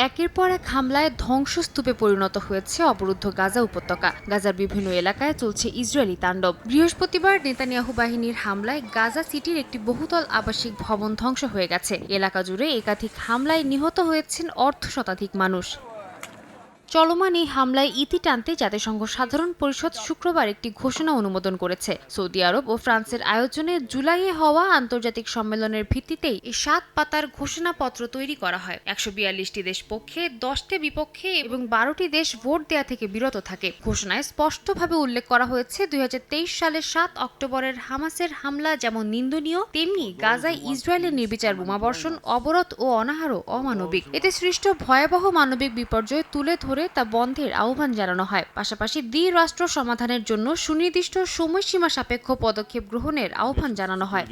একের পর এক হামলায় ধ্বংসস্তূপে পরিণত হয়েছে অবরুদ্ধ গাজা উপত্যকা। গাজার বিভিন্ন এলাকায় চলছে ইসরায়েলি তাণ্ডব। বৃহস্পতিবার নেতানিয়াহু বাহিনীর হামলায় গাজা সিটির একটি বহুতল আবাসিক ভবন ধ্বংস হয়ে গেছে। এলাকা জুড়ে একাধিক হামলায় নিহত হয়েছেন অর্ধশতাধিক মানুষ। চলমান এই হামলায় ইতি টানতে জাতিসংঘ সাধারণ পরিষদ শুক্রবার একটি ঘোষণা অনুমোদন করেছে। সৌদি আরব ও ফ্রান্সের আয়োজনে জুলাইয়ে হওয়া আন্তর্জাতিক সম্মেলনের ভিত্তিতেই এই ৭ পাতার ঘোষণাপত্র তৈরি করা হয়। ১৪২টি দেশ পক্ষে, ১০টি বিপক্ষে এবং ১২টি দেশ ভোট দেয়া থেকে বিরত থাকে। ঘোষণায় স্পষ্টভাবে উল্লেখ করা হয়েছে ২০২৩ সালের ৭ অক্টোবরের হামাসের হামলা যেমন নিন্দনীয়, তেমনি গাজায় ইসরায়েলের নির্বিচার বোমাবর্ষণ, অবরোধ ও অনাহারও অমানবিক। এতে সৃষ্ট ভয়াবহ মানবিক বিপর্যয় তুলে ধরে তা বন্ধের আহ্বান জানানো হয়। পাশাপাশি দ্বিরাষ্ট্র সমাধানের জন্য সুনির্দিষ্ট সময়সীমা সাপেক্ষ পদক্ষেপ গ্রহণের আহ্বান জানানো হয়।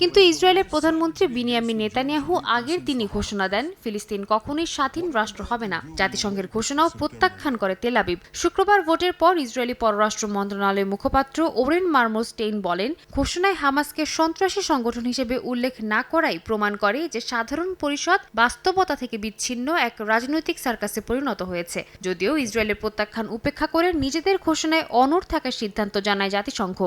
কিন্তু ইসরায়েলের প্রধানমন্ত্রী বিনিয়ামিন নেতানিয়াহু আগের দিনই ঘোষণা দেন, ফিলিস্তিন কখনোই স্বাধীন রাষ্ট্র হবে না। জাতিসংঘের ঘোষণাও প্রত্যাখ্যান করে তেল আবিব। শুক্রবার ভোটের পর ইসরায়েলি পররাষ্ট্র মন্ত্রণালয়ের মুখপাত্র ওরেন মারমোস্টেইন বলেন, ঘোষণায় হামাসকে সন্ত্রাসী সংগঠন হিসেবে উল্লেখ না করাই প্রমাণ করে যে সাধারণ পরিষদ বাস্তবতা থেকে বিচ্ছিন্ন এক রাজনৈতিক সার্কাসে পরিণত হয়েছে। যদিও ইসরায়েলের প্রত্যাখ্যান উপেক্ষা করে নিজেদের ঘোষণায় অনড় থাকার সিদ্ধান্ত জানায় জাতিসংঘ।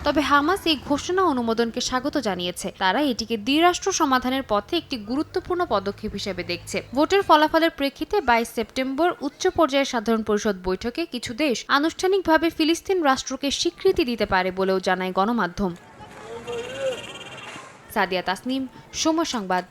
তবে হামাস এই ঘোষণা অনুমোদনকে স্বাগত জানিয়েছে। তারা এটিকে দ্বিরাষ্ট্র সমাধানের পথে একটি গুরুত্বপূর্ণ পদক্ষেপ হিসেবে দেখছে। ভোটের ফলাফলের প্রেক্ষিতে ২২ সেপ্টেম্বর উচ্চ পর্যায়ের সাধারণ পরিষদ বৈঠকে কিছু দেশ আনুষ্ঠানিকভাবে ফিলিস্তিন রাষ্ট্রকে স্বীকৃতি দিতে পারে বলেও জানায় গণমাধ্যম। সাদিয়া তাসনিম, সময় সংবাদ।